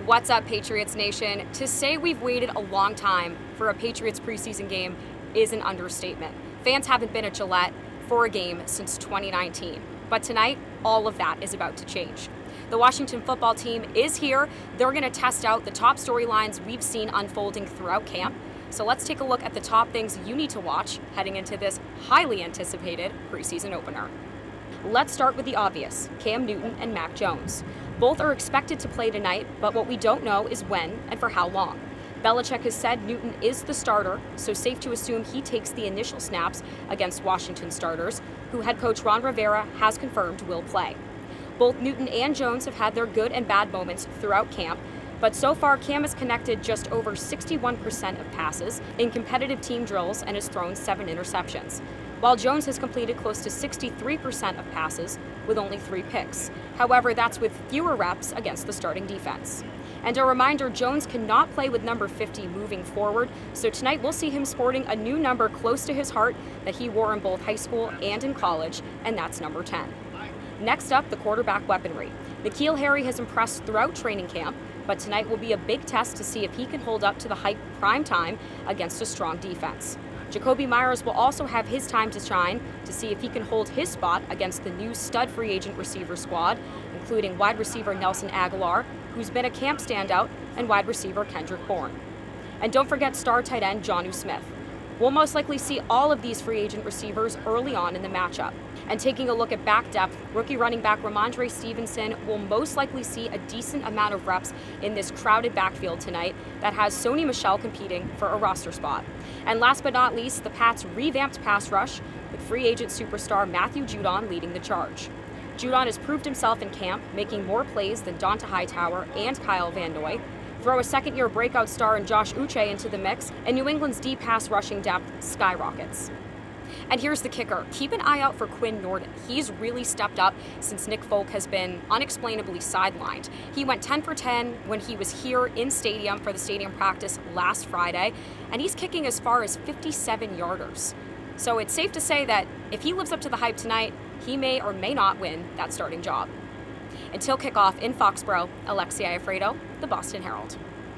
What's up, Patriots Nation? To say we've waited a long time for a Patriots preseason game is an understatement. Fans haven't been at Gillette for a game since 2019. But tonight, all of that is about to change. The Washington football team is here. They're going to test out the top storylines we've seen unfolding throughout camp. So let's take a look at the top things you need to watch heading into this highly anticipated preseason opener. Let's start with the obvious, Cam Newton and Mac Jones. Both are expected to play tonight, but what we don't know is when and for how long. Belichick has said Newton is the starter, so safe to assume he takes the initial snaps against Washington starters, who head coach Ron Rivera has confirmed will play. Both Newton and Jones have had their good and bad moments throughout camp, but so far Cam has connected just over 61% of passes in competitive team drills and has thrown 7 interceptions, while Jones has completed close to 63% of passes with only 3 picks. However, that's with fewer reps against the starting defense. And a reminder, Jones cannot play with number 50 moving forward, so tonight we'll see him sporting a new number close to his heart that he wore in both high school and in college, and that's number 10. Next up, the quarterback weaponry. Mckeel Harry has impressed throughout training camp, but tonight will be a big test to see if he can hold up to the hype prime time against a strong defense. Jacoby Myers will also have his time to shine to see if he can hold his spot against the new stud free agent receiver squad, including wide receiver Nelson Aguilar, who's been a camp standout, and wide receiver Kendrick Bourne. And don't forget star tight end Jonnu Smith. We'll most likely see all of these free agent receivers early on in the matchup. And taking a look at back depth, rookie running back Ramondre Stevenson will most likely see a decent amount of reps in this crowded backfield tonight that has Sony Michel competing for a roster spot. And last but not least, the Pats' revamped pass rush with free agent superstar Matthew Judon leading the charge. Judon has proved himself in camp, making more plays than Donta Hightower and Kyle Van Noy. Throw a second-year breakout star in Josh Uche into the mix, and New England's deep pass rushing depth skyrockets. And here's the kicker. Keep an eye out for Quinn Norden. He's really stepped up since Nick Folk has been unexplainably sidelined. He went 10 for 10 when he was here in stadium for the stadium practice last Friday, and he's kicking as far as 57-yarders. So it's safe to say that if he lives up to the hype tonight, he may or may not win that starting job. Until kickoff in Foxborough, Alexi Iafrato, the Boston Herald.